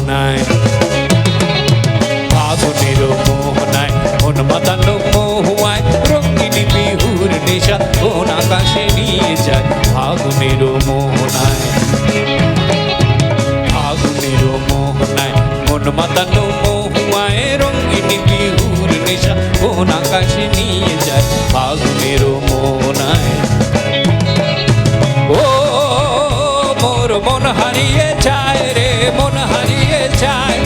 মোহনায়, ফাগুনের মোহনায়, মন মাতানো মহুয়ায়, রঙিন বিহুর নেশা কোন আকাশে নিয়ে যায়। ফাগুনের মোহনায়, ফাগুনের মোহনায়, মন মাতানো মহুয়ায়, রঙিন বিহুর নেশা কোন আকাশে নিয়ে যায়। ফাগুনের মোহনায়, ও মোর মন হারিয়ে যায় রে, মন হারিয়ে যায়,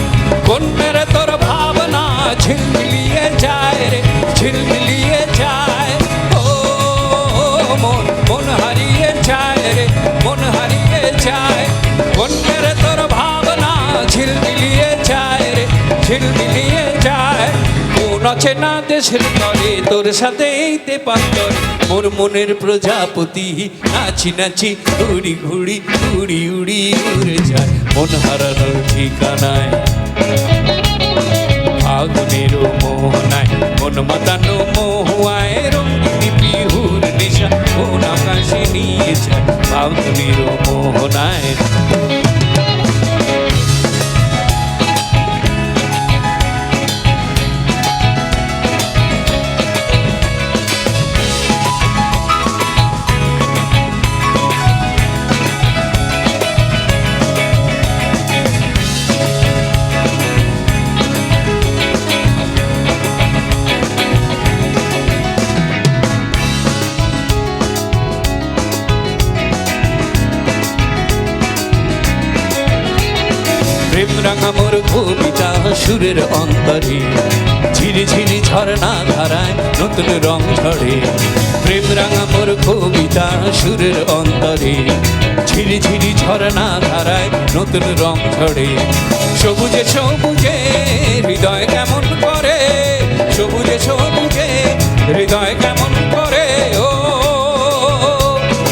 কন্যার তোর ভাবনা ঝিলমিলিয়ে যায় রে, ঝিলমিলিয়ে যায়। ও মোর মন হারিয়ে যায় রে, মন হারিয়ে যায়, কন্যার তোর ভাবনা ঝিলমিলিয়ে যায় রে, ঝিলমিলিয়ে যায়। কোন অচেনা দেশের তরে তোর সাথে পান্তর, মোর মনের প্রজাপতি নাচি নাচি উড়ি ঘুড়ি উড়ি উড়ি উড়ে যায় মন হারানোর ঠিকানায়। ফাগুনের মোহনায়, মন মাতানো মহুয়ায়, রঙিন বিহুর নেশা কোন আকাশে নিয়ে যায়। ফাগুনের মোহনায়, প্রেম রাঙা মোর কবিতা সুরের অন্তরে, ঝিরি ঝিরি ঝর্ণা ধারায় নতুন রং ঝরে। প্রেম রাঙা মোর কবিতা সুরের অন্তরে, ঝিরি ঝিরি ঝর্ণা ধারায় নতুন রং ঝরে। সবুজে সবুজে হৃদয় কেমন করে, সবুজে সবুজে হৃদয় কেমন করে। ও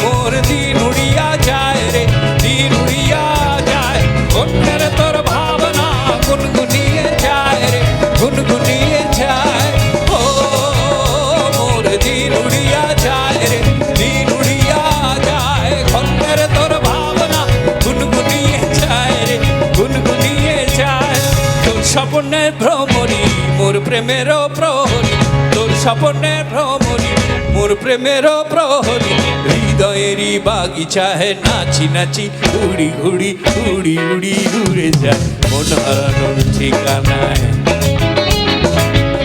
মোর দিন উড়িয়া যায় রে, দিন উড়িয়া যায়, কন্যার তোর ভাবনা গুনগুনিয়ে যায় রে, গুনগুনিয়ে যায়। ও মোর দিন উড়িয়া যায় রে, দিন উড়িয়া যায়, কন্যার তোর ভাবনা গুনগুনিয়ে যায় রে, গুনগুনিয়ে যায়। তোর স্বপ্নের ভ্রমণী মোর প্রেমেরও প্রহরী, তোর স্বপ্নের ভ্রমণী মোর প্রেমেরও প্রহরী, হৃদয়েরই বাগিচায় নাচি নাচি উড়ি ঘুড়ি উড়ি উড়ি উড়ে যায় মন হারানোর ঠিকানায়।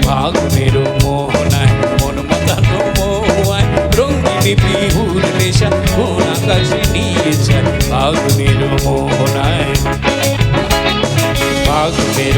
ফাগুনের মোহনায়, মন মাতানো মহুয়ায়, রঙিন বিহুর নেশা কোন আকাশে নিয়ে যায়। ফাগুনের মোহনায়, ফাগুনের